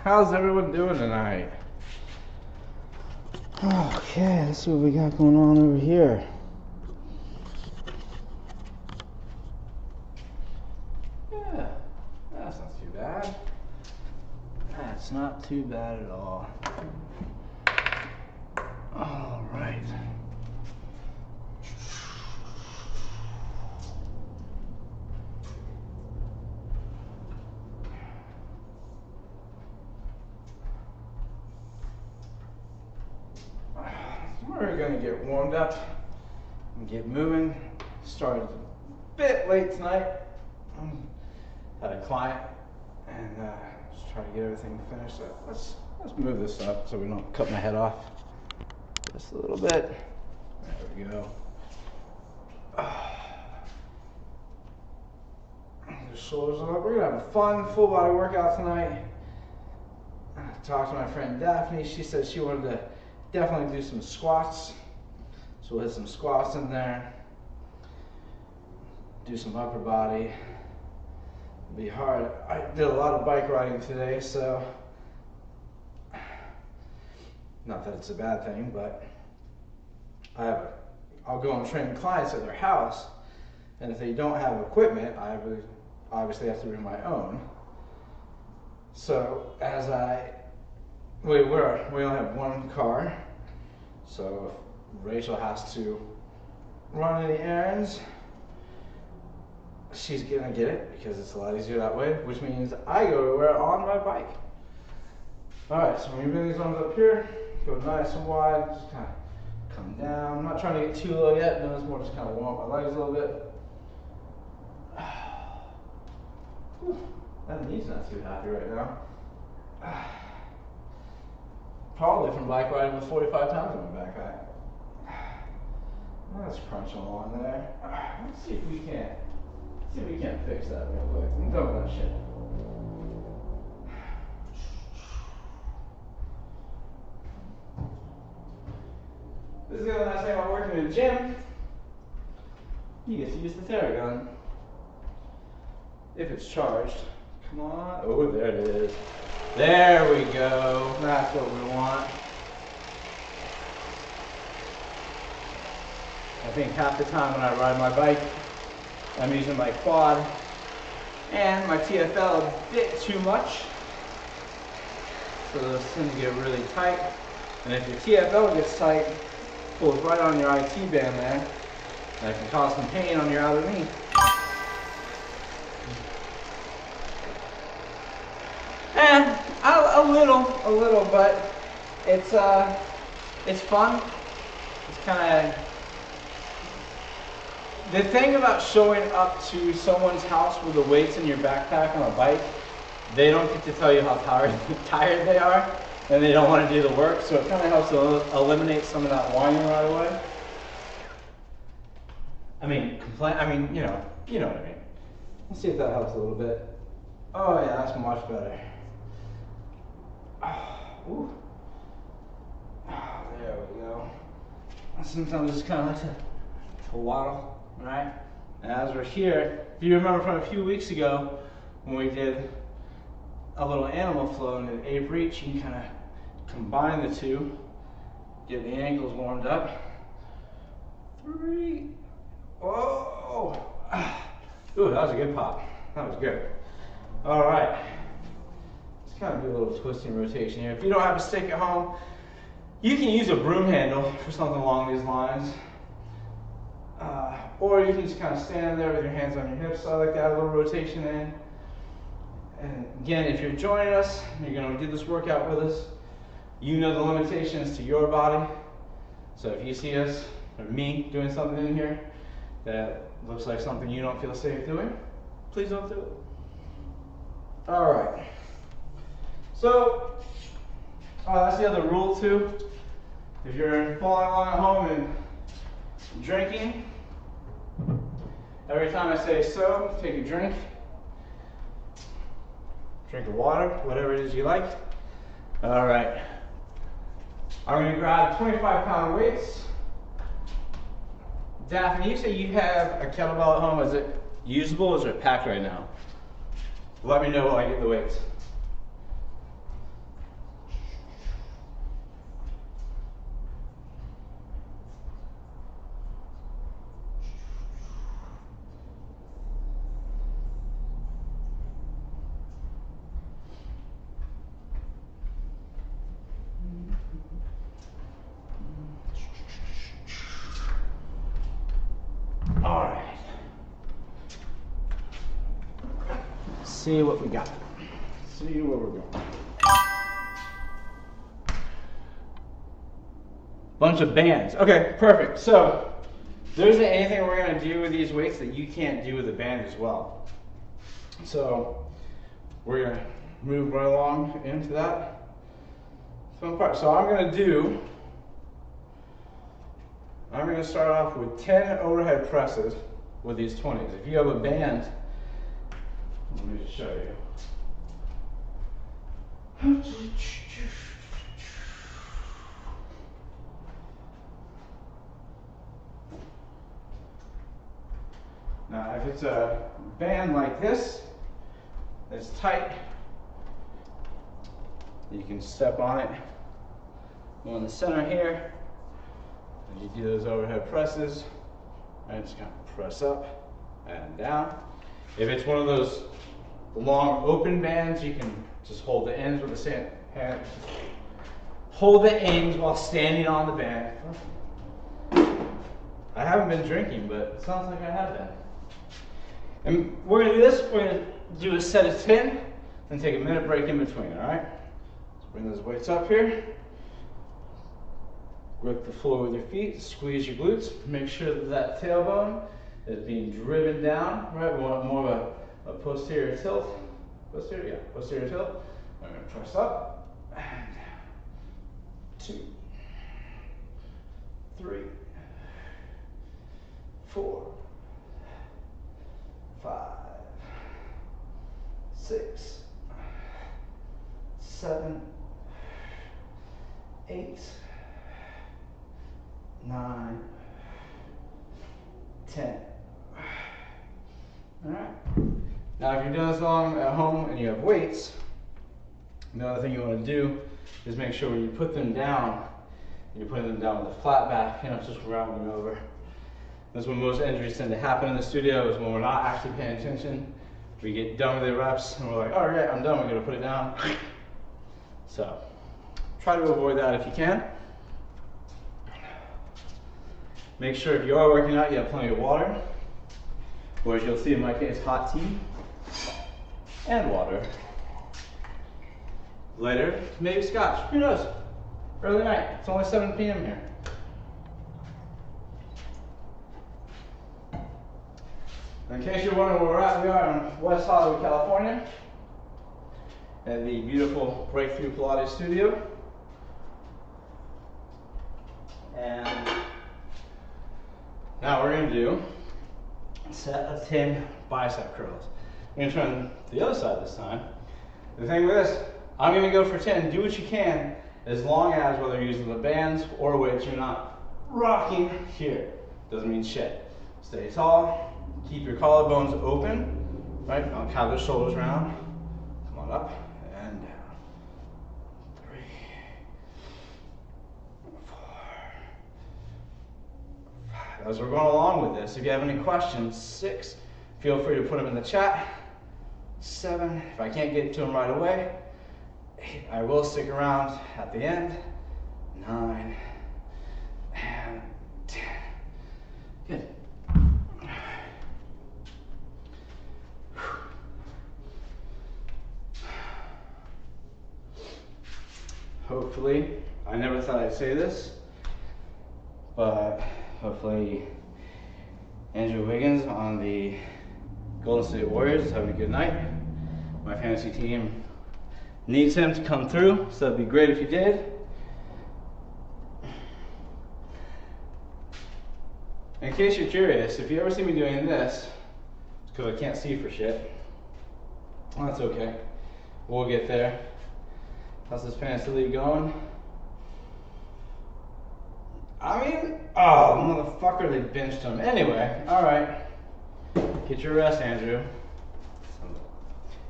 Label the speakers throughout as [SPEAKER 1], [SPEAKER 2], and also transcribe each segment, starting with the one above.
[SPEAKER 1] How's everyone doing tonight? Okay, let's see what we got going on over here. Yeah, that's not too bad. That's not too bad at all. All right. We're gonna get warmed up and get moving. Started a bit late tonight. Had a client and just trying to get everything finished. So let's move this up so we don't cut my head off. Just a little bit. There we go. The shoulders up. We're gonna have a fun full body workout tonight. I talked to my friend Daphne. She said she wanted to definitely do some squats. So we'll hit some squats in there. Do some upper body. It'll be hard. I did a lot of bike riding today, so not that it's a bad thing, but I'll go and train clients at their house, and if they don't have equipment, I obviously have to bring my own. So we only have one car, so if Rachel has to run any errands, she's gonna get it because it's a lot easier that way, which means I go everywhere on my bike. All right, so when you bring these arms up here, go nice and wide, just kind of come down. I'm not trying to get too low yet, no, it's more just kind of warm up my legs a little bit. That knee's not too happy right now. Probably from bike riding with 45 pounds on my back. Let's crunch along there. Let's see if we can't fix that real quick. I'm done with that shit. This is the other nice thing about working in the gym. You get to use the Theragun. If it's charged. Come on. Oh, there it is. There we go. That's what we want. I think half the time when I ride my bike, I'm using my quad and my TFL a bit too much. So those tend to get really tight. And if your TFL gets tight, it pulls right on your IT band there. And it can cause some pain on your outer knee. A little, but it's fun. It's kind of the thing about showing up to someone's house with the weights in your backpack on a bike. They don't get to tell you how tired they are, and they don't want to do the work. So it kind of helps to eliminate some of that whining right away. I mean, you know what I mean. Let's see if that helps a little bit. Oh yeah, that's much better. Ooh. There we go. Sometimes it's kind of like to waddle, right? And as we're here, if you remember from a few weeks ago when we did a little animal flow and an ape reach, you can kind of combine the two, get the ankles warmed up. 3. Whoa! Ooh, that was a good pop. That was good. All right. Let's kind of do a little twisting rotation here. If you don't have a stick at home, you can use a broom handle for something along these lines. Or you can just kind of stand there with your hands on your hips. So I like to add a little rotation in. And again, if you're joining us, you're going to do this workout with us, you know the limitations to your body. So if you see us, or me, doing something in here that looks like something you don't feel safe doing, please don't do it. All right. So, that's the other rule too. If you're following along at home and drinking, every time I say so, take a drink. Drink of water, whatever it is you like. All right. I'm going to grab 25-pound weights. Daphne, you say you have a kettlebell at home. Is it usable or is it packed right now? Let me know while I get the weights. see what we got. See where we're going. Bunch of bands. Okay, perfect. So there isn't anything we're going to do with these weights that you can't do with a band as well. So we're going to move right along into that fun part. So I'm going to start off with 10 overhead presses with these 20s. If you have a band, let me just show you. Now, if it's a band like this, that's tight, you can step on it. Go in the center here, and you do those overhead presses. Right, just kind of press up and down. If it's one of those long open bands, you can just hold the ends with the same hand. Hold the ends while standing on the band. I haven't been drinking, but it sounds like I have been. And we're going to do this. We're going to do a set of 10, then take a minute break in between, all right? So bring those weights up here. Grip the floor with your feet, squeeze your glutes. Make sure that that tailbone is being driven down, right? We want more of a posterior tilt. Posterior, yeah, posterior tilt. I'm going to press up, and 2, 3, 4, 5, 6, 7, 8, 9, 10. All right. Now, if you're doing this along at home and you have weights, another thing you want to do is make sure when you put them down, you're putting them down with a flat back, you know, just rounding over. That's when most injuries tend to happen in the studio, is when we're not actually paying attention. We get done with the reps and we're like, all right, I'm done, we're gonna put it down. So try to avoid that if you can. Make sure if you are working out, you have plenty of water, or as you'll see in my case, hot tea and water. Later, maybe scotch, who knows? Early night, it's only 7 p.m. here. In case you're wondering where we're at, we are in West Hollywood, California, at the beautiful Breakthrough Pilates studio. And now we're going to do a set of 10 bicep curls. I'm going to turn the other side this time. The thing with this, I'm going to go for 10. Do what you can, as long as, whether you're using the bands or weights, you're not rocking here. Doesn't mean shit. Stay tall. Keep your collarbones open, right? Don't have the shoulders round. Come on up and down. 3, 4, 5. As we're going along with this, if you have any questions, 6, feel free to put them in the chat. 7, if I can't get to them right away, 8, I will stick around at the end. 9 and 10. Good. Hopefully, I never thought I'd say this, but hopefully Andrew Wiggins on the Golden State Warriors is having a good night. My fantasy team needs him to come through, so it'd be great if you did. In case you're curious, if you ever see me doing this, it's because I can't see for shit. Well, that's okay. We'll get there. How's this fantasy league going? I mean, oh, motherfucker, they benched him. Anyway, all right. Get your rest, Andrew.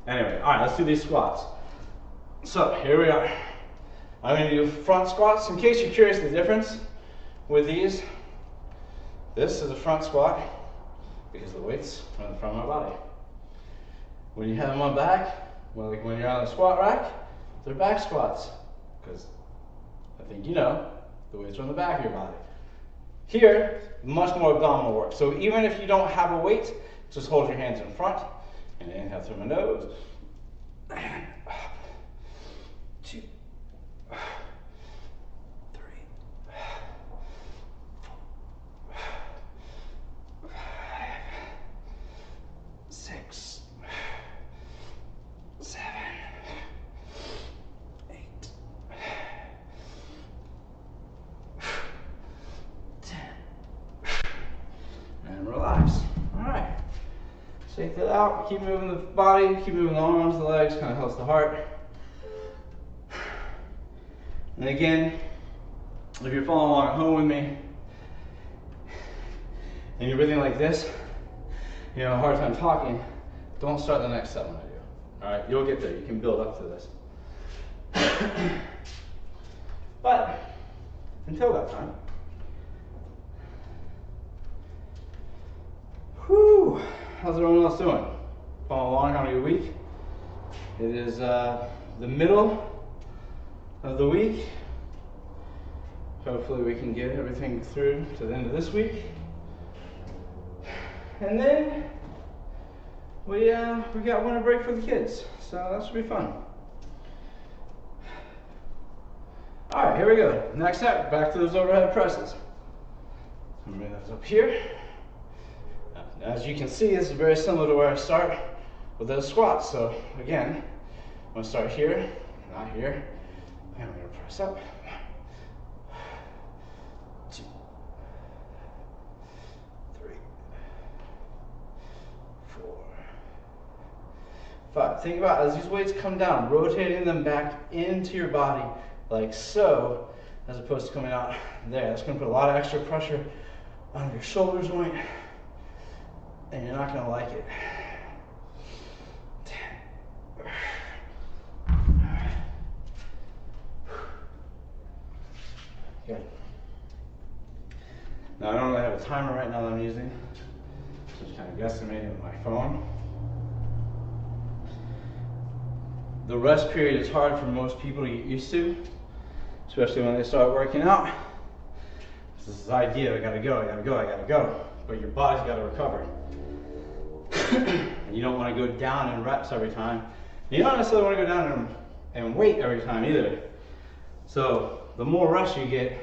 [SPEAKER 1] Anyway, all right, let's do these squats. So, here we are. I'm going to do front squats. In case you're curious the difference with these, this is a front squat because the weight's are in the front of my body. When you have them on back, well, like when you're on the squat rack, they're back squats, because I think you know, the weights are on the back of your body. Here, much more abdominal work. So even if you don't have a weight, just hold your hands in front. And inhale through my nose. And up. 2, 3, 4, 5, 6, 7, 8, 10. And relax. All right. Shake that out. Keep moving the body. Keep moving the arms, the legs. Kind of helps the heart. And again, if you're following along at home with me, and you're breathing like this, you have a hard time talking, don't start the next set when I do. All right, you'll get there. You can build up to this. But until that time, whew, how's everyone else doing? Following along, having a good week? It is the middle of the week. Hopefully we can get everything through to the end of this week. And then we got winter break for the kids, so that should be fun. All right, here we go. Next step, back to those overhead presses. I'm gonna bring those up here. As you can see, this is very similar to where I start with those squats. So again, I'm gonna start here, not here, and I'm gonna press up. 2, 3, 4, 5. Think about as these weights come down, rotating them back into your body like so, as opposed to coming out there. That's going to put a lot of extra pressure on your shoulder joint, and you're not going to like it. 10. Good. Now I don't really have a timer right now that I'm using, so just kind of guesstimating with my phone. The rest period is hard for most people to get used to, especially when they start working out. This is the idea, I gotta go, I gotta go, I gotta go. But your body's gotta recover. And you don't wanna go down in reps every time. You don't necessarily wanna go down and weight every time either. So the more rest you get,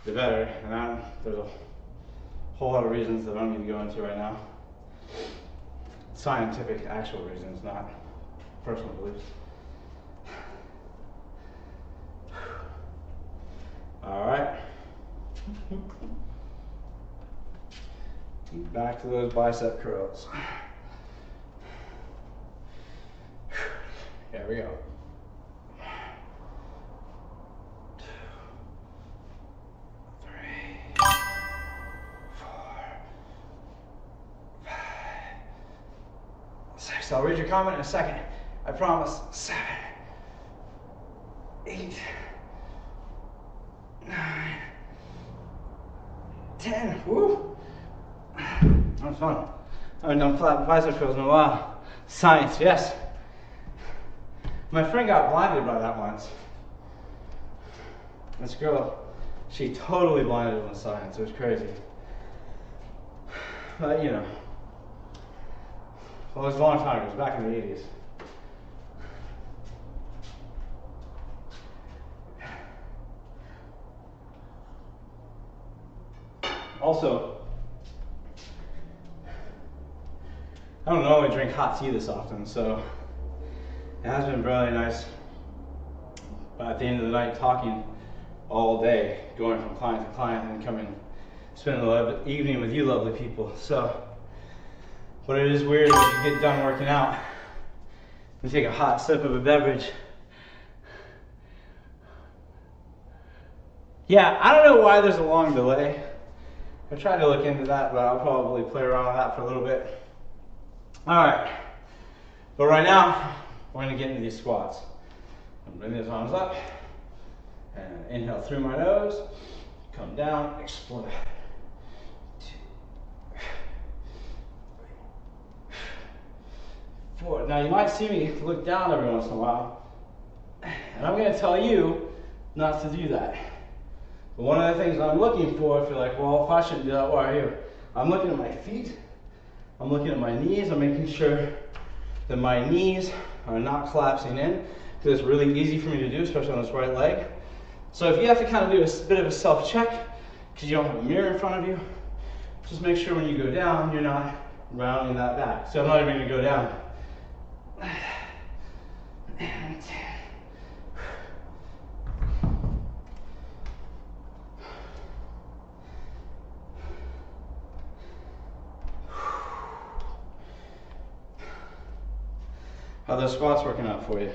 [SPEAKER 1] the better. And there's a whole lot of reasons that I don't need to go into right now. Scientific, actual reasons, not personal beliefs. All right. Back to those bicep curls. Here we go. 2, 3, 4, 5, 6. I'll read your comment in a second. I promise. 7, 8, 9, 10. Woo! That was fun. I haven't done flat bicep curls in a while. Science, yes. My friend got blinded by that once. This girl, she totally blinded on science. It was crazy. But you know, well, it was a long time. It was back in the 80s. Also, I don't normally drink hot tea this often, so it has been really nice. But at the end of the night, talking all day, going from client to client, and coming, spending the evening with you lovely people. So, but it is weird when you get done working out and take a hot sip of a beverage. Yeah, I don't know why there's a long delay. I tried to look into that, but I'll probably play around with that for a little bit. All right, but right now, we're gonna get into these squats. I'm bring these arms up, and inhale through my nose, come down, explode. 2, 3, 4. Now you might see me look down every once in a while, and I'm gonna tell you not to do that. But one of the things I'm looking for, if you're like, well, if I shouldn't do that, why are you? I'm looking at my feet I'm looking at my knees. I'm making sure that my knees are not collapsing in, because it's really easy for me to do, especially on this right leg. So if you have to kind of do a bit of a self-check, because you don't have a mirror in front of you, just make sure when you go down, you're not rounding that back. So I'm not even going to go down. How are those squats working out for you?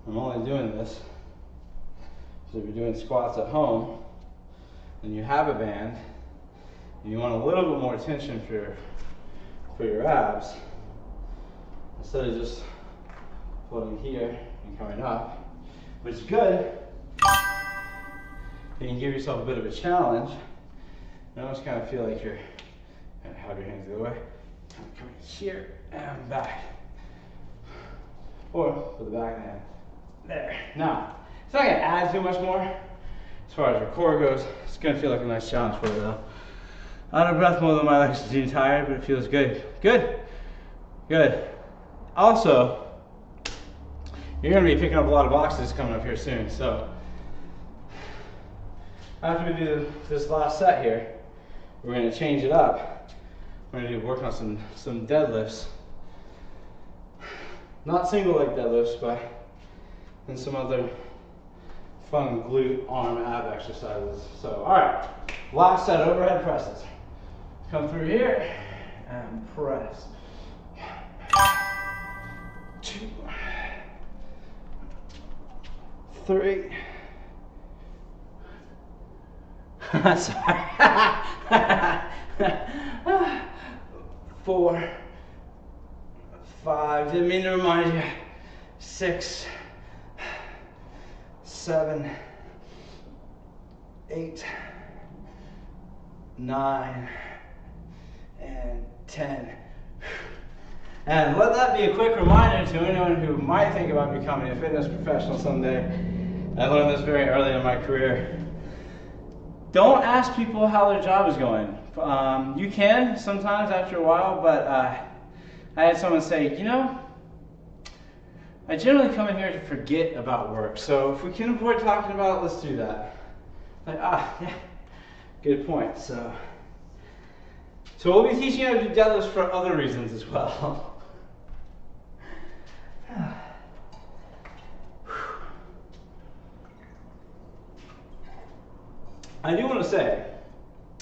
[SPEAKER 1] I'm only doing this so if you're doing squats at home and you have a band and you want a little bit more tension for your abs, instead of just floating here and coming up, which is good, you can give yourself a bit of a challenge. You almost kind of feel like you're kind of have your hands the other way, kind of coming here and back, or with the back of the hand. There. Now, it's not going to add too much more as far as your core goes. It's going to feel like a nice challenge for you though. Out of breath more than my legs are too tired, but it feels good. Good. Good. Also, you're going to be picking up a lot of boxes coming up here soon. So, after we do this last set here, we're going to change it up. We're going to work on some deadlifts. Not single leg deadlifts, but and some other fun glute, arm, ab exercises. So, all right, last set, overhead presses. Come through here and press. 2, 3. Sorry. 4, 5. Didn't mean to remind you. 6. 7, 8, 9, and 10. And let that be a quick reminder to anyone who might think about becoming a fitness professional someday. I learned this very early in my career. Don't ask people how their job is going. You can sometimes after a while, but I had someone say, you know, I generally come in here to forget about work, so if we can avoid talking about it, let's do that. Like, yeah, good point. So we'll be teaching you how to do deadlifts for other reasons as well. I do want to say,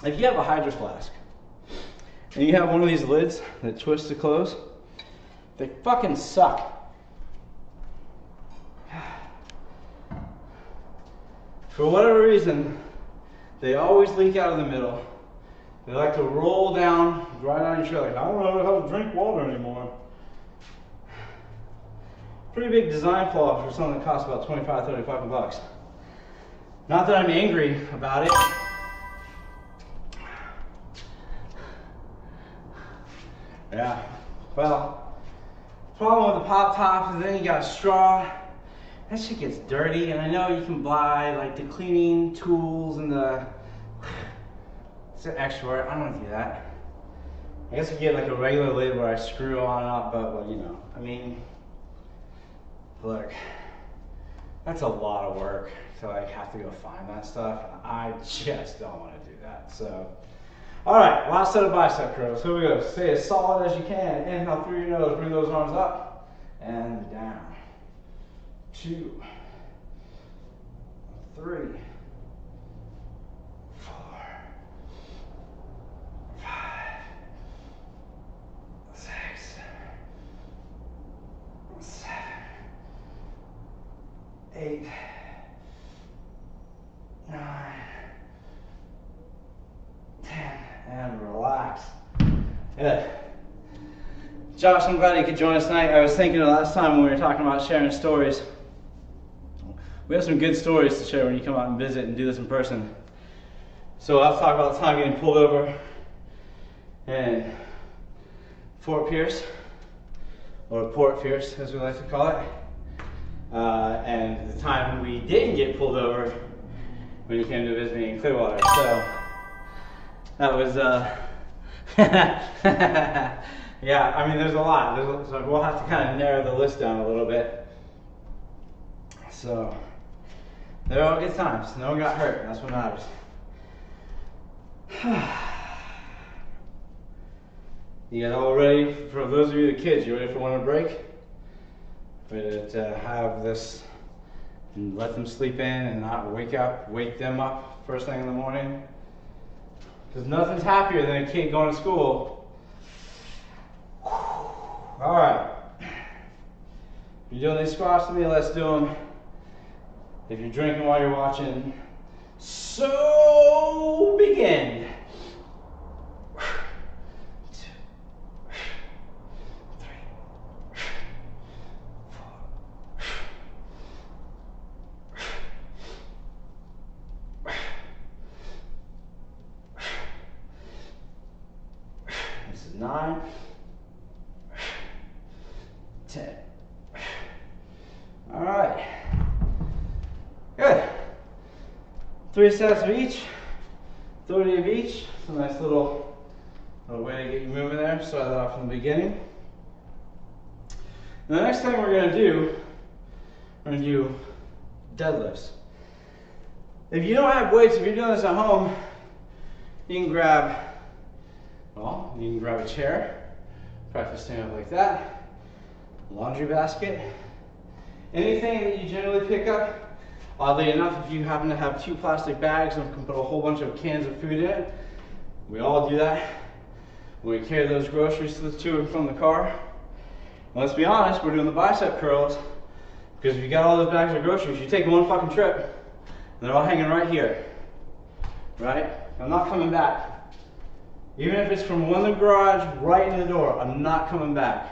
[SPEAKER 1] if you have a Hydro Flask, and you have one of these lids that twists to close, they fucking suck. For whatever reason, they always leak out of the middle. They like to roll down right on your shoulder. Like, I don't know how to drink water anymore. Pretty big design flaw for something that costs about 25, 35 bucks. Not that I'm angry about it. Yeah, well, problem with the pop tops is then you got a straw. That shit gets dirty, and I know you can buy like the cleaning tools and it's an extra. I don't want to do that. I guess you get like a regular lid where I screw on and off, but well, you know, I mean, look, that's a lot of work to like have to go find that stuff. I just don't want to do that. So, all right, last set of bicep curls. Here we go. Stay as solid as you can. Inhale through your nose. Bring those arms up and down. 2, 3, 4, 5, 6, 7, 8, 9, 10, and relax. Good. Josh, I'm glad you could join us tonight. I was thinking the last time when we were talking about sharing stories, we have some good stories to share when you come out and visit and do this in person. So I'll talk about the time getting pulled over in Fort Pierce, or Port Pierce as we like to call it, and the time we didn't get pulled over when you came to visit me in Clearwater. So that was, yeah, I mean, there's a lot. So we'll have to kind of narrow the list down a little bit. So they're all good times. No one got hurt. That's what matters. You guys all ready? For those of you the kids, you ready for winter break? Ready to have this and let them sleep in and not wake them up first thing in the morning? Because nothing's happier than a kid going to school. All right. If you're doing these squats with me, let's do them. If you're drinking while you're watching, so begin. This is 9, 10. All right. Good. 3 sets of each, 30 of each. It's a nice little way to get you moving there. Start that off from the beginning. And the next thing we're going to do deadlifts. If you don't have weights, if you're doing this at home, you can grab a chair, practice standing up like that, laundry basket, anything that you generally pick up. Oddly enough, if you happen to have 2 plastic bags and can put a whole bunch of cans of food in it, we all do that when we carry those groceries to and from the car. And let's be honest, we're doing the bicep curls because if you got all those bags of groceries, you take one fucking trip and they're all hanging right here, right? I'm not coming back. Even if it's from one of the garage right in the door, I'm not coming back.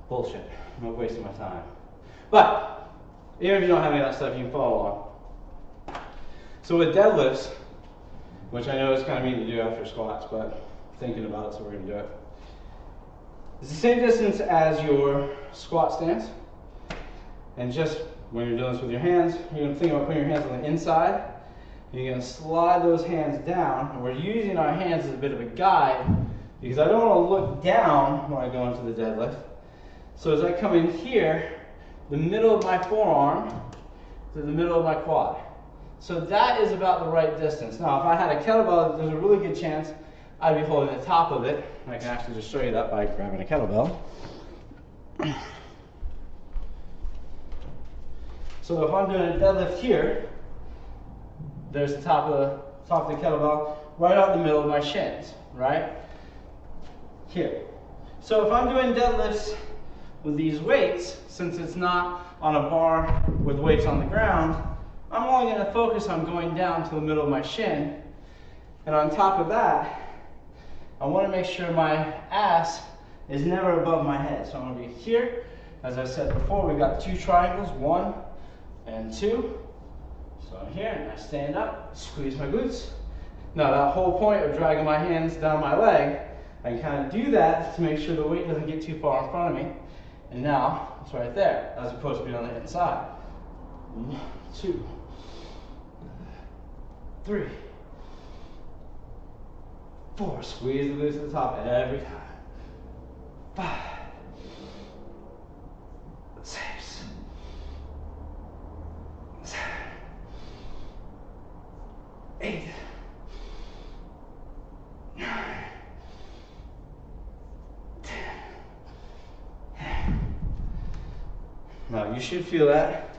[SPEAKER 1] Bullshit. I'm not wasting my time. But even if you don't have any of that stuff, you can follow along. So with deadlifts, which I know is kind of mean to do after squats, but thinking about it, so we're going to do it. It's the same distance as your squat stance. And just when you're doing this with your hands, you're going to think about putting your hands on the inside. And you're going to slide those hands down. And we're using our hands as a bit of a guide because I don't want to look down when I go into the deadlift. So as I come in here, the middle of my forearm to the middle of my quad. So that is about the right distance. Now, if I had a kettlebell, there's a really good chance I'd be holding the top of it. I can actually just show you that by grabbing a kettlebell. So if I'm doing a deadlift here, there's the top of the kettlebell right out the middle of my shins, right? Here. So if I'm doing deadlifts with these weights, since it's not on a bar with weights on the ground, I'm only going to focus on going down to the middle of my shin. And on top of that, I want to make sure my ass is never above my head. So I'm going to be here. As I said before, we've got 2 triangles, 1 and 2. So I'm here and I stand up, squeeze my glutes. Now that whole point of dragging my hands down my leg, I can kind of do that to make sure the weight doesn't get too far in front of me. And now it's right there, as opposed to being on the inside. 1, 2, 3, 4. Squeeze the glutes to the top every time. 5, 6, 7, 8, 9, 10. Now you should feel that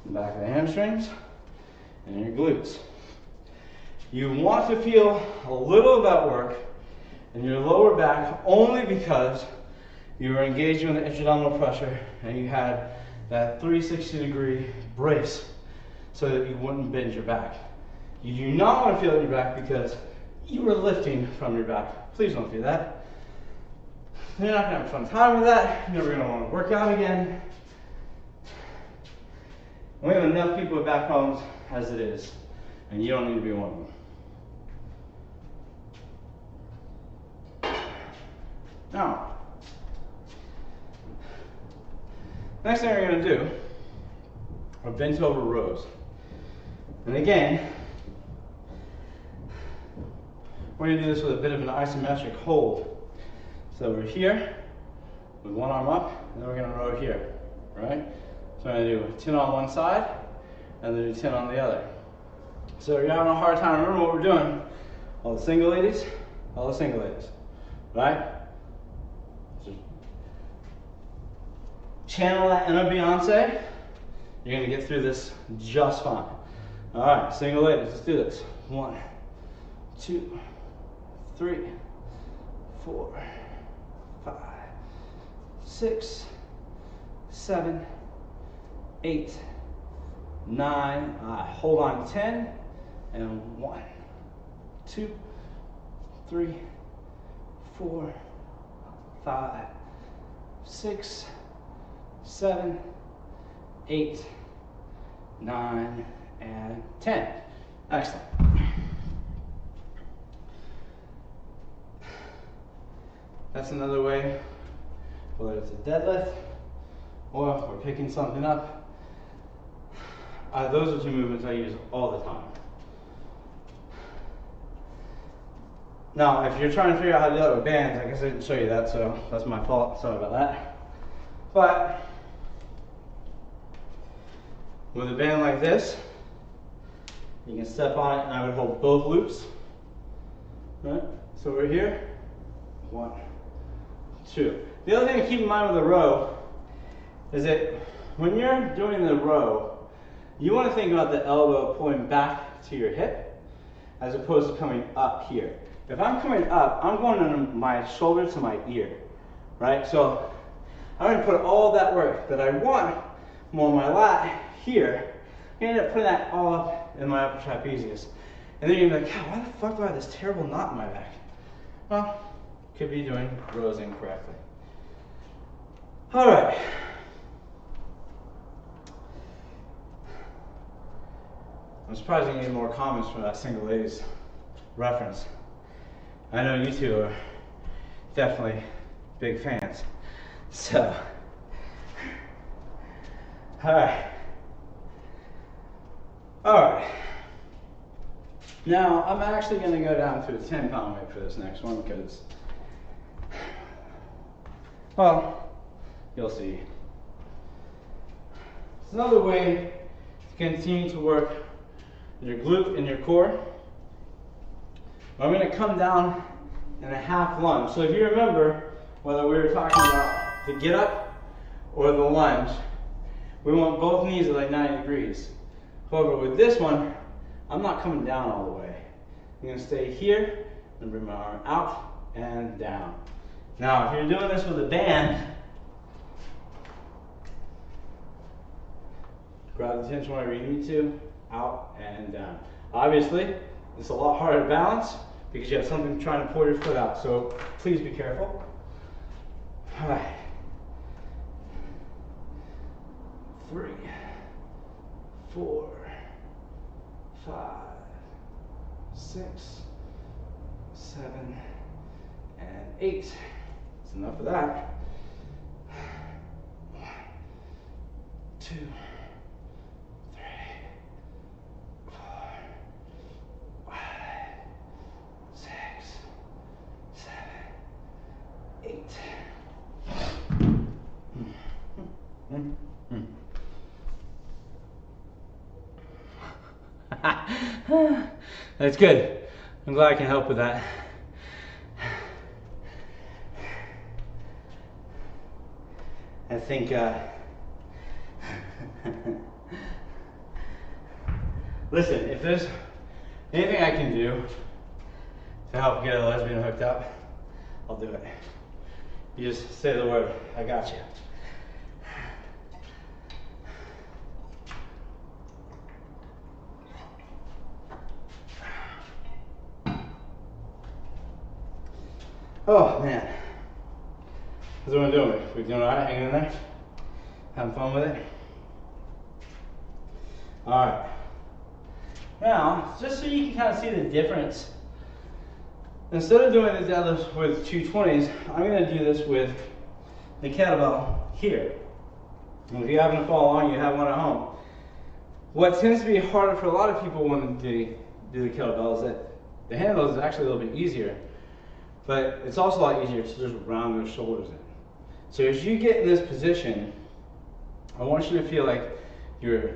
[SPEAKER 1] in the back of the hamstrings and in your glutes. You want to feel a little of that work in your lower back only because you were engaging with the intra-abdominal pressure and you had that 360-degree brace so that you wouldn't bend your back. You do not want to feel it in your back because you were lifting from your back. Please don't do that. You're not going to have a fun time with that. You're never going to want to work out again. We have enough people with back problems as it is, and you don't need to be one of them. Now, next thing we're going to do are bent over rows. And again, we're going to do this with a bit of an isometric hold. So we're here with one arm up, and then we're going to row here, right? So I'm going to do 10 on one side, and then do 10 on the other. So if you're having a hard time, remember what we're doing. All the single ladies, right? So channel that inner Beyonce. You're going to get through this just fine. All right, single ladies, let's do this. 1, 2, 3, 4, 5, 6, 7, 8, 9. Hold on, 10, and 1, 2, 3, 4, 5, 6, 7, 8, 9, and 10. Excellent. That's another way, whether it's a deadlift or if we're picking something up. Those are two movements I use all the time. Now, if you're trying to figure out how to do that with bands, I guess I didn't show you that, so that's my fault. Sorry about that. But with a band like this, you can step on it, and I would hold both loops. Right? So we're here. 1, 2. The other thing to keep in mind with a row is that when you're doing the row, you want to think about the elbow pulling back to your hip as opposed to coming up here. If I'm coming up, I'm going on my shoulder to my ear, right? So I'm going to put all that work that I want more on my lat here. I end up putting that all up in my upper trapezius. And then you're going to be like, God, why the fuck do I have this terrible knot in my back? Well, could be doing rows incorrectly. All right. I'm surprised you get more comments from that single ladies reference. I know you two are definitely big fans. So, all right. Now, I'm actually going to go down to a 10-pound weight for this next one because, well, you'll see. It's another way to continue to work your glute and your core. I'm going to come down in a half lunge. So if you remember, whether we were talking about the get up or the lunge, we want both knees at like 90 degrees. However, with this one, I'm not coming down all the way. I'm going to stay here and bring my arm out and down. Now, if you're doing this with a band, grab the tension wherever you need to, out and down. Obviously, it's a lot harder to balance because you have something trying to pull your foot out, so please be careful. All right. 3, 4, 5, 6, 7, and 8. That's enough of that. 1, 2, 3, 4, 5, 6, 7, 8. That's good. I'm glad I can help with that. I think, listen, if there's anything I can do to help get a lesbian hooked up, I'll do it. You just say the word, I got you. Oh man, how's everyone doing? We doing all right? Hanging in there? Having fun with it? All right. Now, just so you can kind of see the difference, instead of doing the deadlifts with 220s, I'm going to do this with the kettlebell here. And if you happen to follow along, you have one at home. What tends to be harder for a lot of people when they do the kettlebell is that the handle is actually a little bit easier, but it's also a lot easier to just round those shoulders in. So as you get in this position, I want you to feel like you're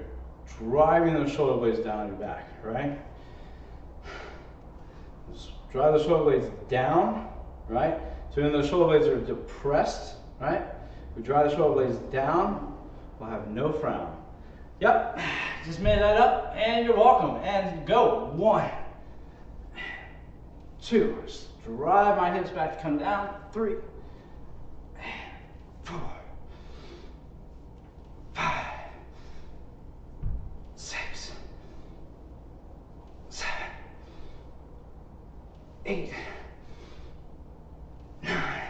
[SPEAKER 1] driving those shoulder blades down your back, right? Just drive the shoulder blades down, right? So when those shoulder blades are depressed, right? We drive the shoulder blades down, we'll have no frown. Yep, just made that up, and you're welcome. And go. 1, 2. Just drive my hips back to come down. 3, 4, 5, 6, 7, 8, 9,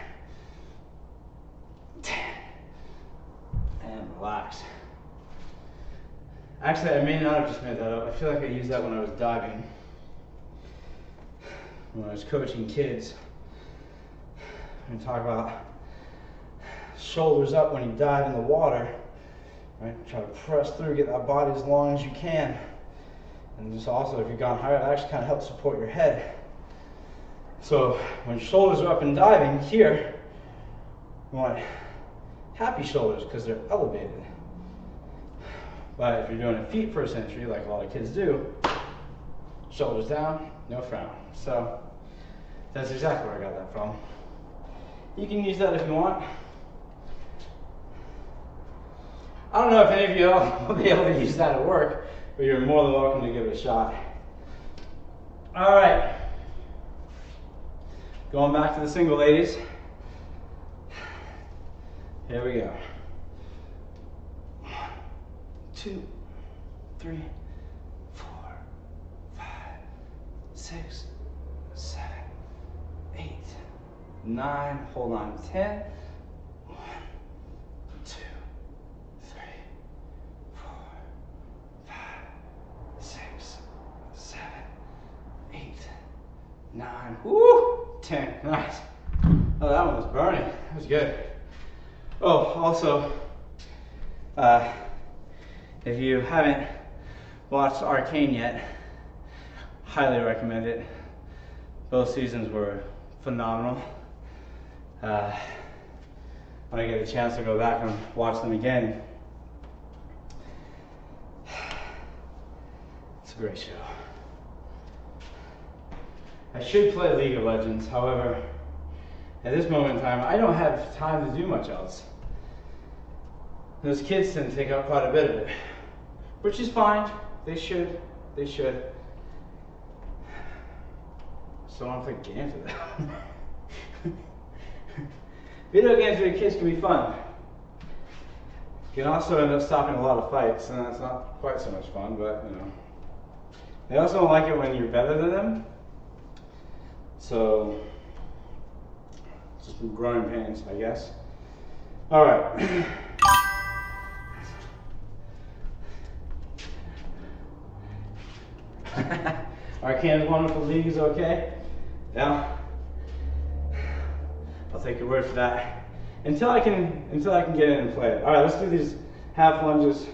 [SPEAKER 1] 10, and relax. Actually, I may not have just made that up. I feel like I used that when I was diving, when I was coaching kids. We talk about shoulders up when you dive in the water, right? Try to press through, get that body as long as you can. And just also, if you've gone higher, that actually kind of helps support your head. So when shoulders are up and diving here, you want happy shoulders because they're elevated. But if you're doing a feet first entry, like a lot of kids do, shoulders down, no frown. So that's exactly where I got that from. You can use that if you want. I don't know if any of you will be able to use that at work, but you're more than welcome to give it a shot. All right. Going back to the single ladies. Here we go. 1, 2, 3, 4, 5, 6, 7, 8, 9. Hold on. 10. 1, 2, 3, 4, 5, 6, 7, 8, 9. Woo! 10. Nice. Oh, that one was burning. That was good. Oh, also, if you haven't watched Arcane yet, highly recommend it. Both seasons were phenomenal. When I get a chance to go back and watch them again, it's a great show. I should play League of Legends, however, at this moment in time, I don't have time to do much else. Those kids tend to take up quite a bit of it, which is fine. They should. So I don't play games with them. Video games with kids can be fun. You can also end up stopping a lot of fights, and that's not quite so much fun, but you know. They also don't like it when you're better than them. So, just some growing pains, I guess. All right. Arcane's Wonderful League is okay. Yeah. I'll take your word for that. Until I can get in and play it. All right, let's do these half lunges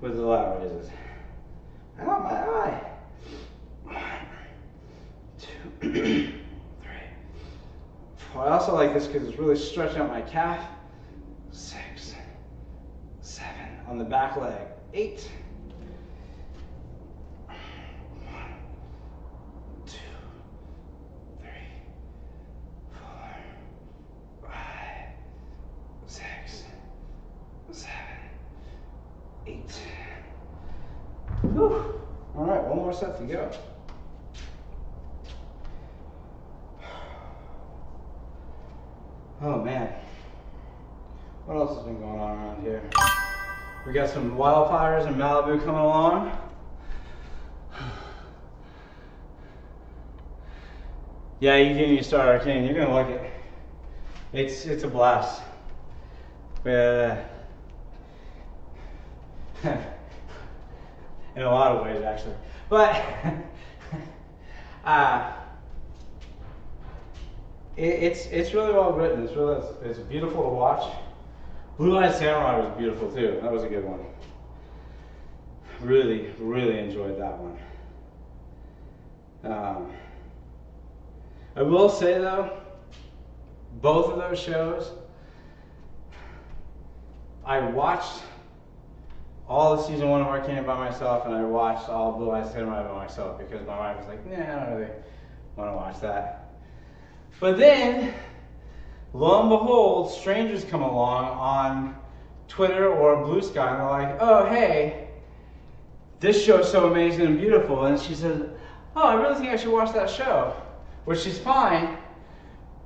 [SPEAKER 1] with the lat raises. Ow, my eye. 1, 2, 3, 4. I also like this because it's really stretching out my calf. 6, 7 on the back leg. 8. 1, 2, 3, 4, 5, 6, 7, 8. Whew. All right, one more set to go. Oh man, what else has been going on around here? We got some wildfires in Malibu coming along. Yeah, you do need to start Arcane. You're gonna like it. It's a blast. in a lot of ways actually. But it's really well written. It's beautiful to watch. Blue Eyed Samurai was beautiful too. That was a good one. Really, really enjoyed that one. I will say though, both of those shows, I watched all of season 1 of Arcane by myself, and I watched all of Blue Eyed Samurai by myself because my wife was like, nah, I don't really want to watch that. But then, lo and behold, strangers come along on Twitter or Blue Sky, and they're like, oh, hey, this show's so amazing and beautiful. And she says, oh, I really think I should watch that show. Which is fine,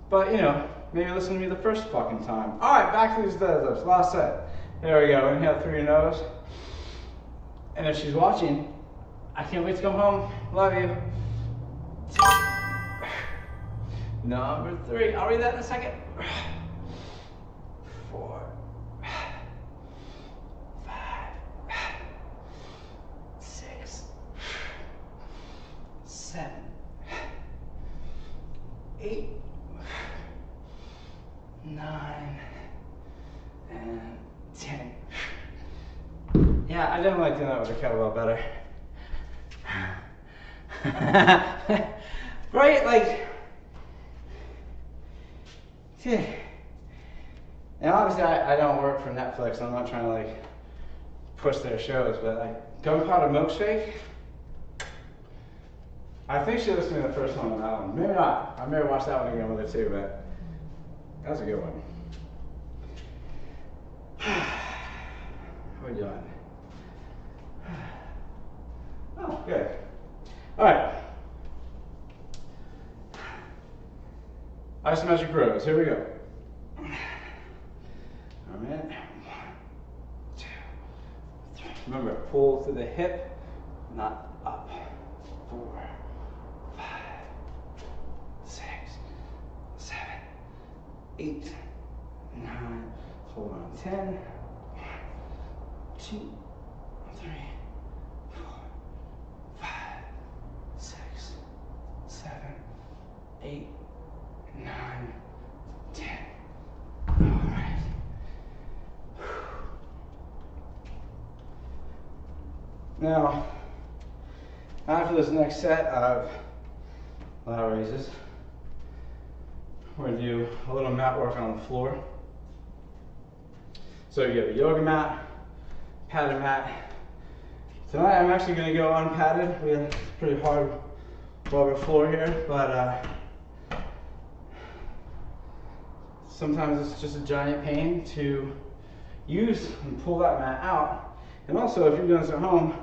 [SPEAKER 1] but you know, maybe listen to me the first fucking time. Alright, back to these deadlifts. Last set. There we go. Inhale through your nose. And if she's watching, I can't wait to come home. Love you. Number 3. I'll read that in a second. 4, 5, 6, 7, 8, 9, and 10. Yeah, I definitely like doing that with a kettlebell better. Right? Like, yeah. And obviously I don't work for Netflix. I'm not trying to like push their shows, but like Gunpowder Milkshake, I think she listened to me the first one on that one. Maybe not. I may watch that one again with her too, but that was a good one. How are we doing? Oh, good. All right. Isometric rows. Here we go. All right. 1, 2, 3. Remember, pull through the hip, not up. 4, 5, 6, 7, 8, 9. Hold on. 10. 1, 2, 3, 4, 5, 6, 7, 8, 9, 10. All right. Now, after this next set of lat raises, we're going to do a little mat work on the floor. So you have a yoga mat, padded mat. Tonight I'm actually going to go unpadded. We have a pretty hard rubber floor here, but sometimes it's just a giant pain to use and pull that mat out. And also, if you're doing this at home,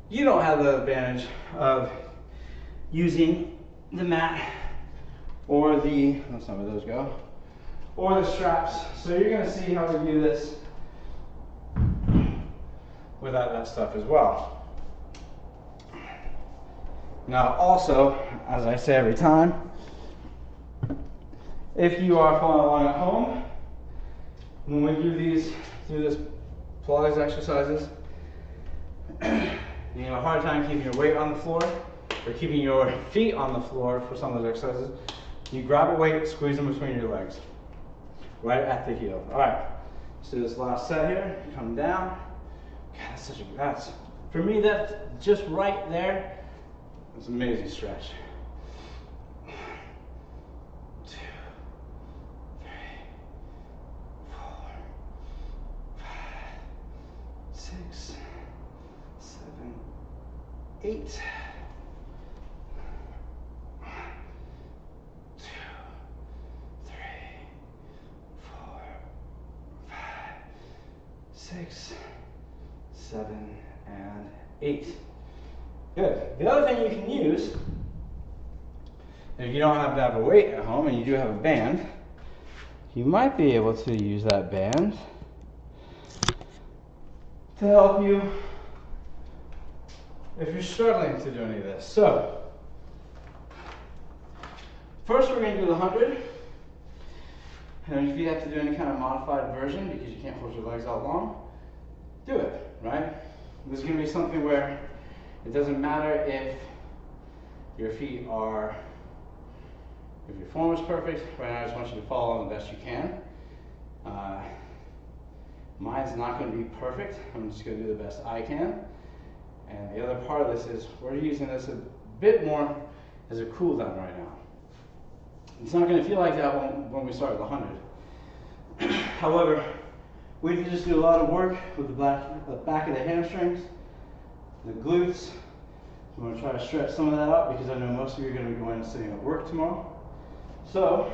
[SPEAKER 1] you don't have the advantage of using the mat or the, let's not where those go, or the straps. So you're going to see how we do this without that stuff as well. Now also, as I say every time, if you are following along at home, when we do this Pilates exercises, you have a hard time keeping your weight on the floor or keeping your feet on the floor for some of those exercises, you grab a weight, squeeze them between your legs, right at the heel. All right, let's do this last set here. Come down. God, that's for me, that's just right there. It's an amazing stretch. 1, 2, 3, 4, 5, 6, 7, 8. 1, 2, 3, 4, 5, 6, 7, and 8. Good. The other thing you can use, if you don't happen to have a weight at home and you do have a band, you might be able to use that band to help you if you're struggling to do any of this. So, first we're going to do the 100. And if you have to do any kind of modified version because you can't hold your legs out long, do it, right? This is going to be something where it doesn't matter if your feet are, if your form is perfect. Right now I just want you to follow the best you can. Mine's not going to be perfect. I'm just going to do the best I can. And the other part of this is we're using this a bit more as a cool down right now. It's not going to feel like that when we start with 100. However, we can just do a lot of work with the back of the hamstrings, the glutes. I'm going to try to stretch some of that out because I know most of you are going to be going and sitting at work tomorrow. So,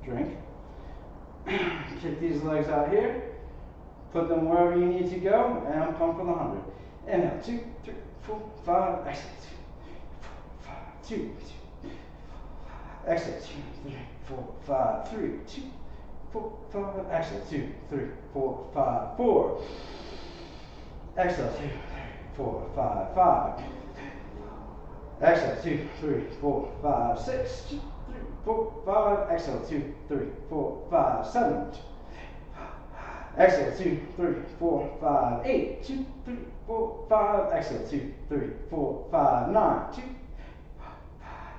[SPEAKER 1] drink. Kick these legs out here. Put them wherever you need to go, and pump for the 100. Inhale, 2, 3, 4, 5. Exhale, 2, 4, 5, 2, 2. Exhale, 2, 3, 4, 5, 3, 2, 4, 5. Exhale, 2, 3, 4, 5, 4. Exhale, 2, 3, 4, 5, 5. Exhale, 2, 3, 4, 5, 6. 2, 3, 4, 5. Exhale, 2, 3, 4, 5, 7. Exhale, 2, 3, 4, 5, 8. 2, 3, 4, 5. Exhale, 2, 3, 4, 5, 9. 2.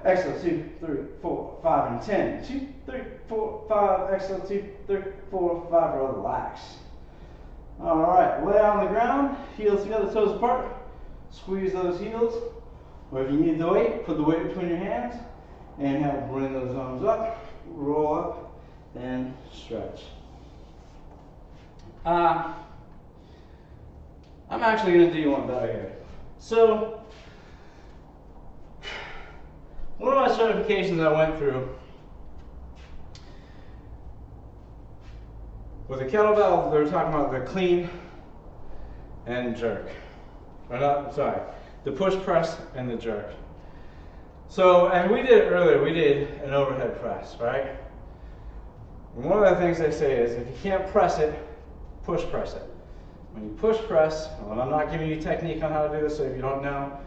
[SPEAKER 1] Exhale, 2, 3, 4, 5, and 10. 2, 3, 4, 5. Exhale, 2, 3, 4, 5. Relax. All right, lay on the ground, heels together, toes apart. Squeeze those heels. Or if you need the weight, put the weight between your hands. Inhale, bring those arms up, roll up, and stretch. I'm actually going to do you one better here. So, one of my certifications I went through with a kettlebell, they were talking about the clean and jerk. Or not, sorry, the push press and the jerk. So, and we did it earlier, we did an overhead press, right? And one of the things they say is if you can't press it, push press it. When you push press, and I'm not giving you technique on how to do this, so if you don't know,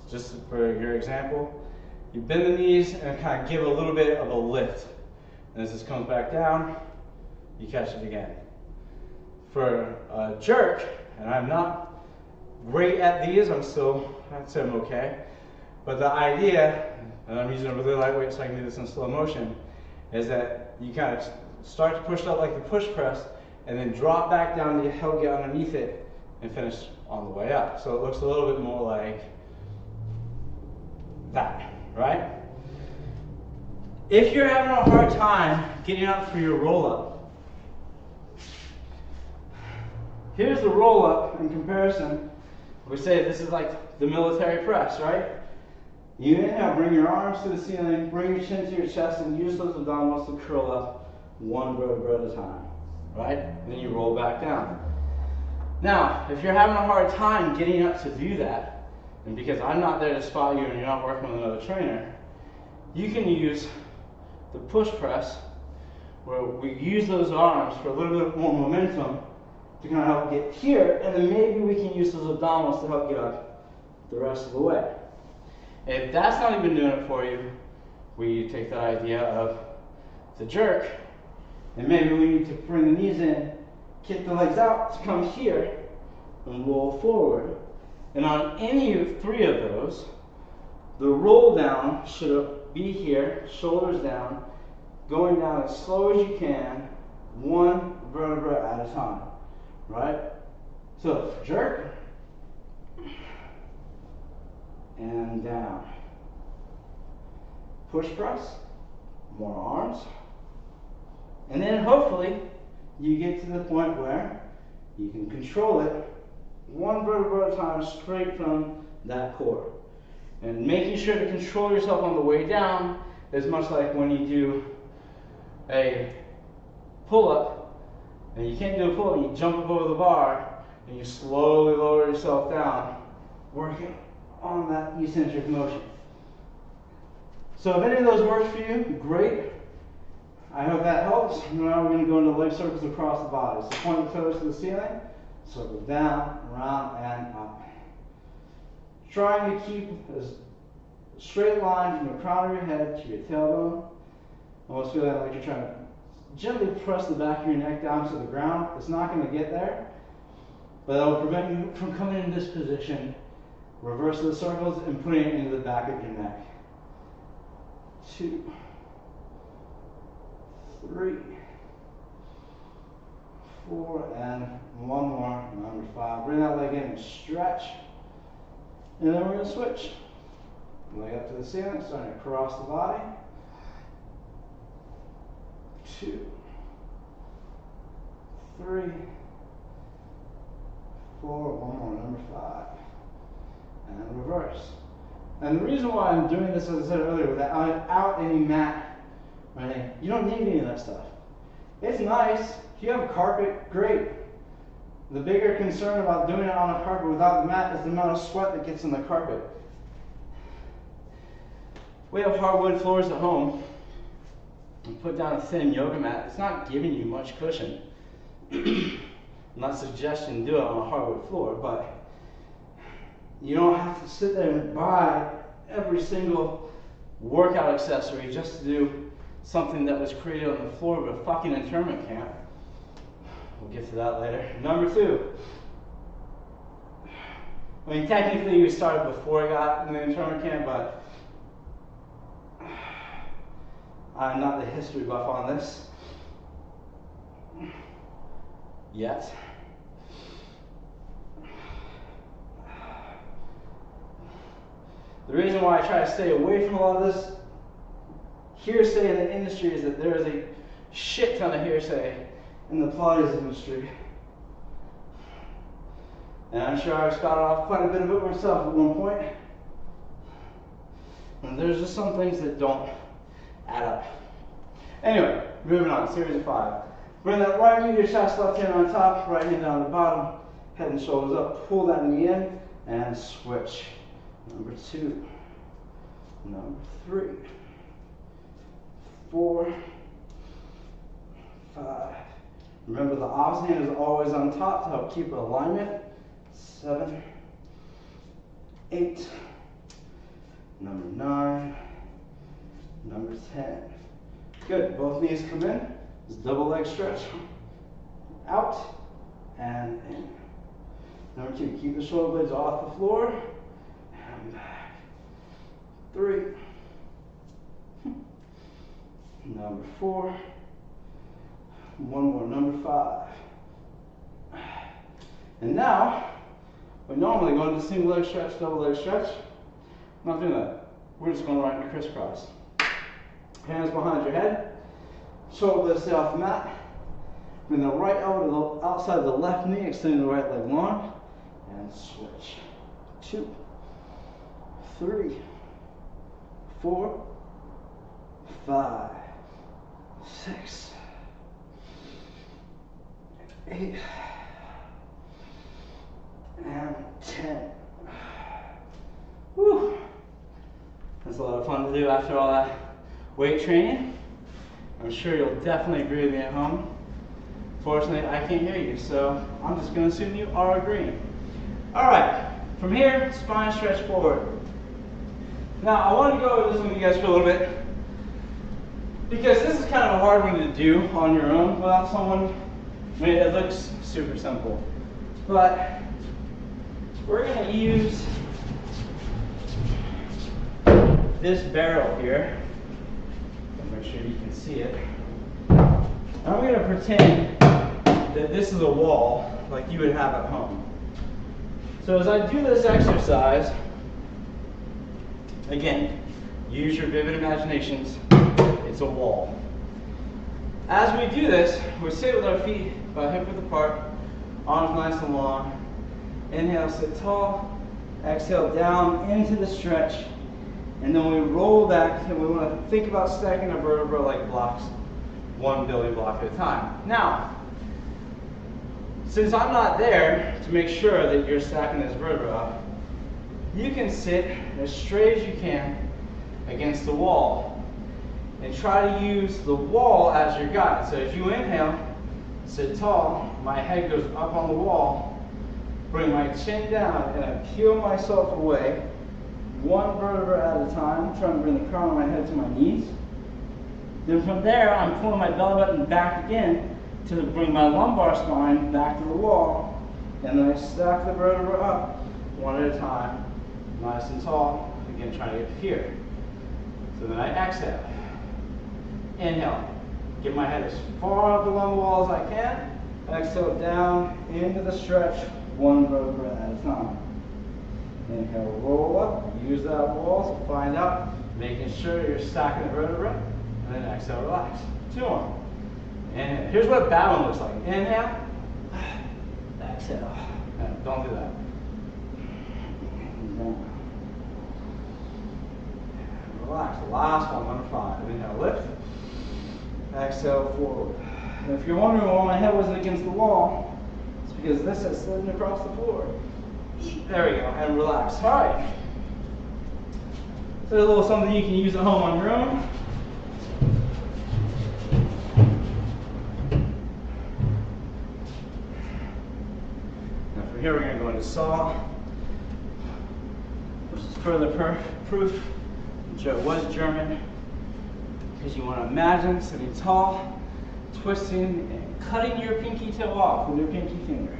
[SPEAKER 1] just for your example, you bend the knees and kind of give a little bit of a lift. And as this comes back down, you catch it again. For a jerk, and I'm not great at these, I'd say I'm okay. But the idea, and I'm using a really lightweight so I can do this in slow motion, is that you kind of start to push out like the push press, and then drop back down to help get underneath it and finish on the way up. So it looks a little bit more like that, right? If you're having a hard time getting up for your roll-up, here's the roll-up in comparison. We say this is like the military press, right? You inhale, bring your arms to the ceiling, bring your chin to your chest, and use those abdominals to curl up one vertebra at a time. Right? And then you roll back down. Now, if you're having a hard time getting up to do that, and because I'm not there to spot you and you're not working with another trainer, you can use the push press, where we use those arms for a little bit more momentum to kind of help get here, and then maybe we can use those abdominals to help get up the rest of the way. If that's not even doing it for you, we take that idea of the jerk, and maybe we need to bring the knees in, kick the legs out to come here, and roll forward. And on any three of those, the roll down should be here, shoulders down, going down as slow as you can, one vertebra at a time, right? So jerk, and down. Push press, more arms. And then hopefully you get to the point where you can control it one vertebra at a time straight from that core. And making sure to control yourself on the way down is much like when you do a pull-up, and you can't do a pull-up, and you jump up over the bar, and you slowly lower yourself down, working on that eccentric motion. So if any of those works for you, great. I hope that helps. Now we're going to go into leg circles across the body. So point the toes to the ceiling, circle down, around, and up. Trying to keep a straight line from the crown of your head to your tailbone. Almost feel like you're trying to gently press the back of your neck down to the ground. It's not going to get there, but that will prevent you from coming in this position, reverse the circles, and putting it into the back of your neck. 2, 3, 4, and one more, number 5. Bring that leg in and stretch, and then we're going to switch. Leg up to the ceiling, starting across the body. 2, 3, 4, one more, number 5, and reverse. And the reason why I'm doing this, as I said earlier, without any mat or anything, you don't need any of that stuff. It's nice. If you have a carpet, great. The bigger concern about doing it on a carpet without the mat is the amount of sweat that gets in the carpet. We have hardwood floors at home. And put down a thin yoga mat. It's not giving you much cushion. I'm not suggesting do it on a hardwood floor, but you don't have to sit there and buy every single workout accessory just to do something that was created on the floor of a fucking internment camp. We'll get to that later. Number 2. I mean, technically we started before I got in the internment camp, but I'm not the history buff on this yet. The reason why I try to stay away from a lot of this hearsay in the industry is that there is a shit ton of hearsay in the Pilates industry. And I'm sure I've spouted off quite a bit of it myself at one point. And there's just some things that don't add up. Anyway, moving on, series of 5. Bring that right knee to your chest, left hand on top, right hand down the bottom, head and shoulders up, pull that knee in, and switch. Number 2, number 3, 4, 5. Remember, the opposite hand is always on top to help keep alignment. 7, 8, number 9, number 10. Good, both knees come in. Just double leg stretch. Out and in. Number 2, keep the shoulder blades off the floor. And back. 3. Number 4. One more, number 5. And now, we normally go into single leg stretch, double leg stretch. I'm not doing that. We're just going right into crisscross. Hands behind your head. Shoulder blades stay off the mat. Bring the right elbow to the outside of the left knee, extending the right leg long. And switch. 2, 3, 4, 5, 6, 8, and 10. Whew. That's a lot of fun to do after all that weight training. I'm sure you'll definitely agree with me at home. Fortunately, I can't hear you, so I'm just going to assume you are agreeing. Alright, from here, spine stretch forward. Now, I want to go over this with you guys for a little bit, because this is kind of a hard one to do on your own without someone. I mean, it looks super simple, but we're going to use this barrel here. Make sure you can see it. I'm going to pretend that this is a wall like you would have at home. So as I do this exercise, again, use your vivid imaginations. It's a wall. As we do this, we sit with our feet about hip width apart, arms nice and long. Inhale, sit tall. Exhale, down into the stretch. And then we roll back, and we want to think about stacking our vertebra like blocks, 1 building block at a time. Now, since I'm not there to make sure that you're stacking this vertebra up, you can sit as straight as you can against the wall and try to use the wall as your guide. So as you inhale, sit tall, my head goes up on the wall, bring my chin down, and I peel myself away, one vertebra at a time, trying to bring the crown of my head to my knees. Then from there, I'm pulling my belly button back again to bring my lumbar spine back to the wall, And then I stack the vertebra up one at a time, nice and tall. Again, trying to get to here. So then I exhale. Inhale. Get my head as far up along the wall as I can. Exhale down into the stretch, one vertebra at a time. Inhale, roll up. Use that wall to find out, making sure you're stacking the vertebra. And then exhale, relax. 2 more. And here's what a bad one looks like. Inhale. Exhale. And don't do that. Relax. Last one, number 5. Inhale, lift. Exhale, forward. And if you're wondering why my head wasn't against the wall, it's because this is sliding across the floor. There we go, and relax. All right. So a little something you can use at home on your own. Now from here we're going to go into saw, which is further proof Joe was German, because you want to imagine sitting tall, twisting and cutting your pinky toe off with your pinky finger.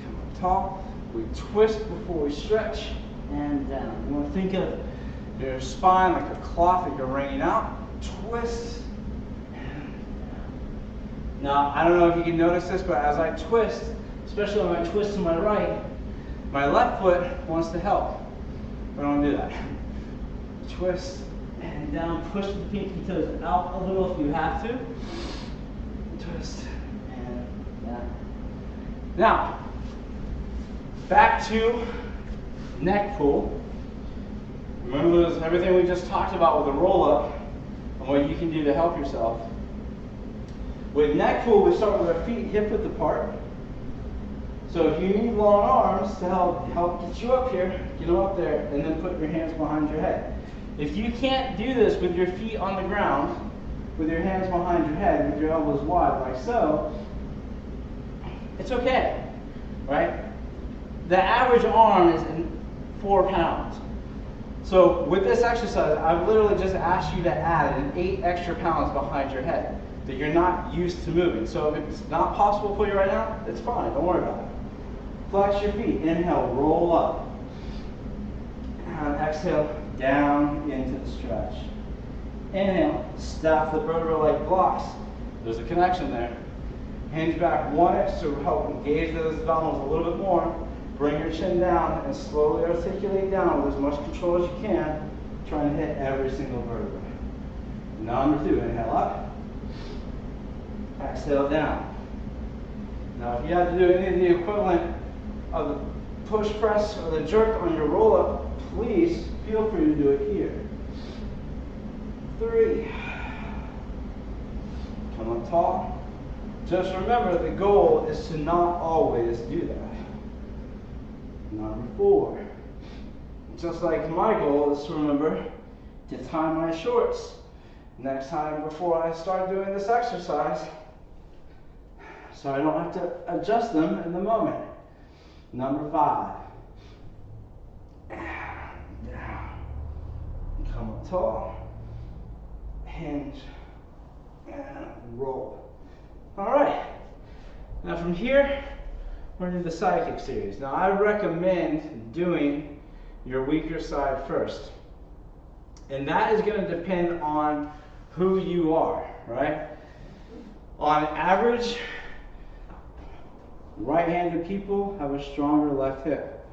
[SPEAKER 1] Come up tall, we twist before we stretch, and down. You want to think of your spine like a cloth that you're wringing out. Twist. Now, I don't know if you can notice this, but as I twist, especially when I twist to my right, my left foot wants to help. I don't want to do that. Twist and down, push the pinky toes out a little if you have to. Twist and down. Now, back to neck pull. Remember everything we just talked about with the roll up and what you can do to help yourself. With neck pull, we start with our feet hip width apart. So if you need long arms to help get you up here, get them up there, and then put your hands behind your head. If you can't do this with your feet on the ground, with your hands behind your head, with your elbows wide, like so, it's okay, right? The average arm is 4 pounds. So with this exercise, I've literally just asked you to add 8 extra pounds behind your head that you're not used to moving. So if it's not possible for you right now, it's fine, don't worry about it. Flex your feet, inhale, roll up. And exhale, down into the stretch. Inhale, stack the vertebra like blocks. There's a connection there. Hinge back 1 inch to help engage those abdominals a little bit more. Bring your chin down and slowly articulate down with as much control as you can, trying to hit every single vertebra. Number 2, inhale up. Exhale down. Now if you have to do any of the equivalent of the push press or the jerk on your roll up, please feel free to do it here. 3. Come up tall. Just remember the goal is to not always do that. Number 4. Just like my goal is to remember to tie my shorts next time before I start doing this exercise, so I don't have to adjust them in the moment. Number 5. Down. Come up tall. Hinge. And roll. Alright. Now from here, we're going to do the side kick series. Now I recommend doing your weaker side first. And that is going to depend on who you are, right? On average, right-handed people have a stronger left hip.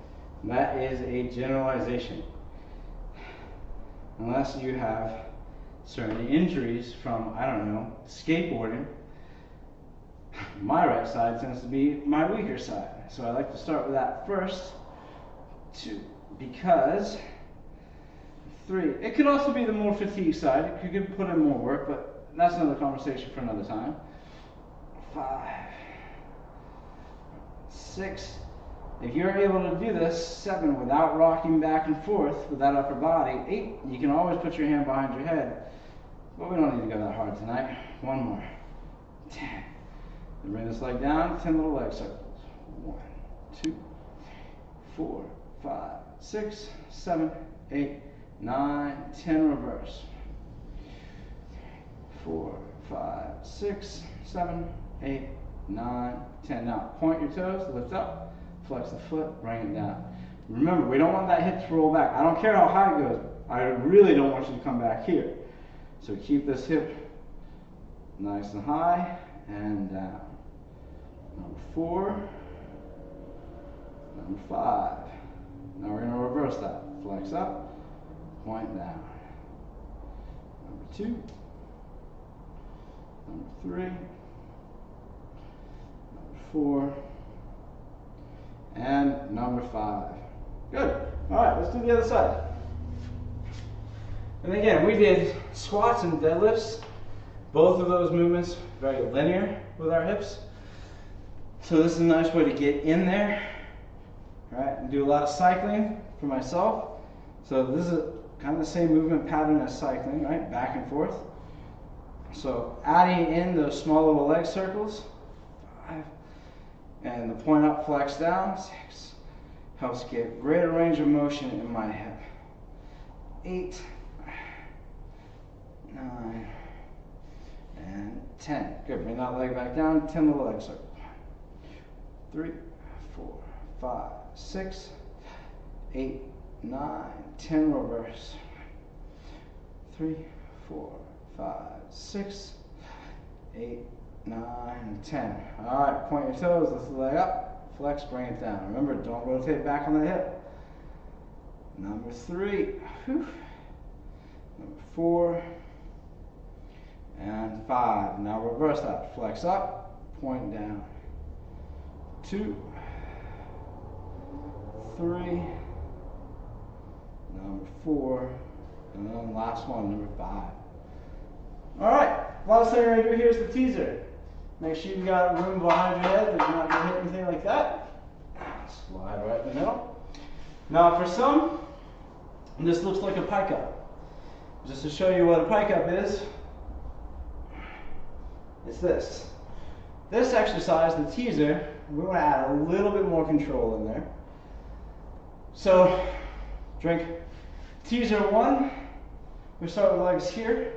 [SPEAKER 1] That is a generalization. Unless you have certain injuries from, I don't know, skateboarding. My right side tends to be my weaker side. So I like to start with that first. 2, because 3, it could also be the more fatigued side. You could put in more work, but that's another conversation for another time. 5, 6, if you're able to do this, 7, without rocking back and forth with that upper body. 8, you can always put your hand behind your head, but we don't need to go that hard tonight. 1 more. 10. And bring this leg down, 10 little leg circles. 1, 2, 4, 5, 6, 7, 8, 9, 10, reverse. 4, 5, 6, 7, 8,
[SPEAKER 2] 9, 10. Now, point your toes, lift up, flex the foot, bring it down. Remember, we don't want that hip to roll back. I don't care how high it goes. I really don't want you to come back here. So keep this hip nice and high and down. Number 4, number 5. Now we're going to reverse that. Flex up, point down. Number 2, number 3, number 4, and number 5. Good. All right, let's do the other side. And again, we did squats and deadlifts. Both of those movements very linear with our hips. So this is a nice way to get in there, right? And do a lot of cycling for myself. So this is kind of the same movement pattern as cycling, right? Back and forth. So adding in those small little leg circles, 5, and the point up, flex down, 6. Helps get greater range of motion in my hip. 8, 9, and 10. Good, bring that leg back down, 10 little leg circles. 3, 4, 5, 6, 8, 9, 10, reverse. 3, 4, 5, 6, 8, 9, 10. All right, point your toes, lift the leg up, flex, bring it down. Remember, don't rotate back on the hip. Number 3, whew. Number 4, and 5. Now reverse that, flex up, point down. 2, 3, number 4, and then last one, number 5. All right, last thing we're gonna do here is the teaser. Make sure you got room behind your head that you're not gonna hit anything like that. Slide right in the middle. Now for some, this looks like a pike up. Just to show you what a pike up is, it's this. This exercise, the teaser, we want to add a little bit more control in there. So, drink teaser 1, we start with legs here,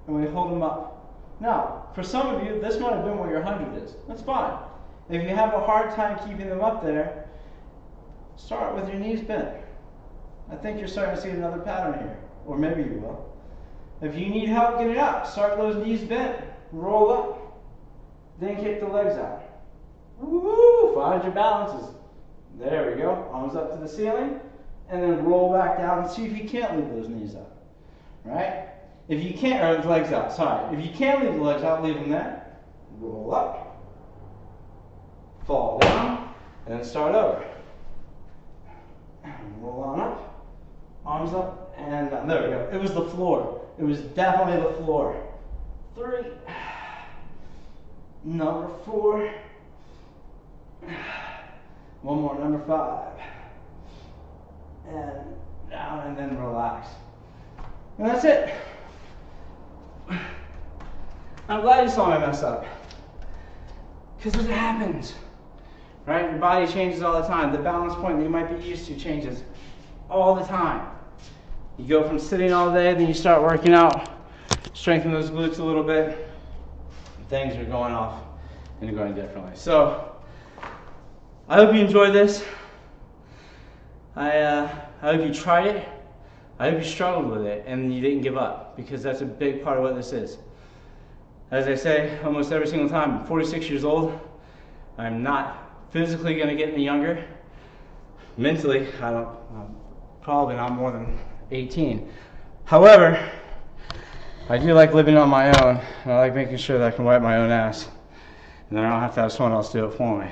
[SPEAKER 2] and we hold them up. Now, for some of you, this might have been where your 100 is. That's fine. If you have a hard time keeping them up there, start with your knees bent. I think you're starting to see another pattern here, or maybe you will. If you need help getting up, start with those knees bent, roll up, then kick the legs out. Woo! Find your balances. There we go. Arms up to the ceiling, and then roll back down and see if you can't leave those knees up. Right? If you can't, or the legs out, sorry. If you can't leave the legs out, leave them there. Roll up, fall down, and then start over. Roll on up, arms up, and down. There we go. It was the floor. It was definitely the floor. 3, number 4, one more, number 5, and down, and then relax. And that's it. I'm glad you saw me mess up, because it happens, right? Your body changes all the time. The balance point that you might be used to changes all the time. You go from sitting all day, then you start working out, strengthen those glutes a little bit, things are going off and you're going differently. So, I hope you enjoyed this. I hope you tried it. I hope you struggled with it and you didn't give up, because that's a big part of what this is. As I say almost every single time, I'm 46 years old. I'm not physically going to get any younger. Mentally, I'm probably not more than 18. However, I do like living on my own. I like making sure that I can wipe my own ass, and then I don't have to have someone else do it for me.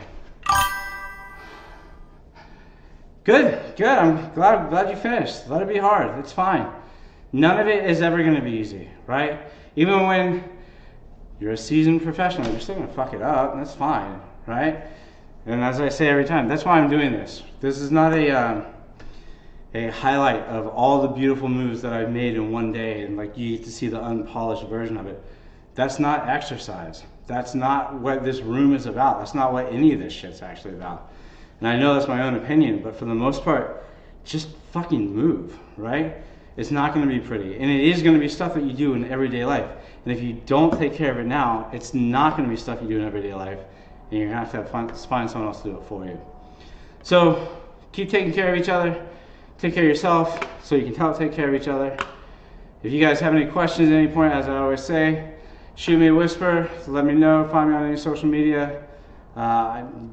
[SPEAKER 2] Good, good. I'm glad you finished. Let it be hard. It's fine. None of it is ever going to be easy, right? Even when you're a seasoned professional, you're still going to fuck it up. That's fine, right? And as I say every time, that's why I'm doing this. This is not a highlight of all the beautiful moves that I've made in one day, and like you get to see the unpolished version of it. That's not exercise. That's not what this room is about. That's not what any of this shit's actually about. And I know that's my own opinion, but for the most part, just fucking move, right? It's not going to be pretty, and it is going to be stuff that you do in everyday life. And if you don't take care of it now, it's not going to be stuff you do in everyday life and you're gonna have to find someone else to do it for you. So keep taking care of each other, take care of yourself so you can help take care of each other. If you guys have any questions at any point, as I always say, shoot me a whisper, let me know, find me on any social media.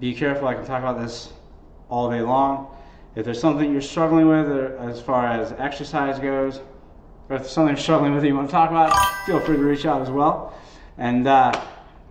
[SPEAKER 2] Be careful, I can talk about this all day long. If there's something you're struggling with, or as far as exercise goes, or if there's something you're struggling with that you want to talk about, feel free to reach out as well. And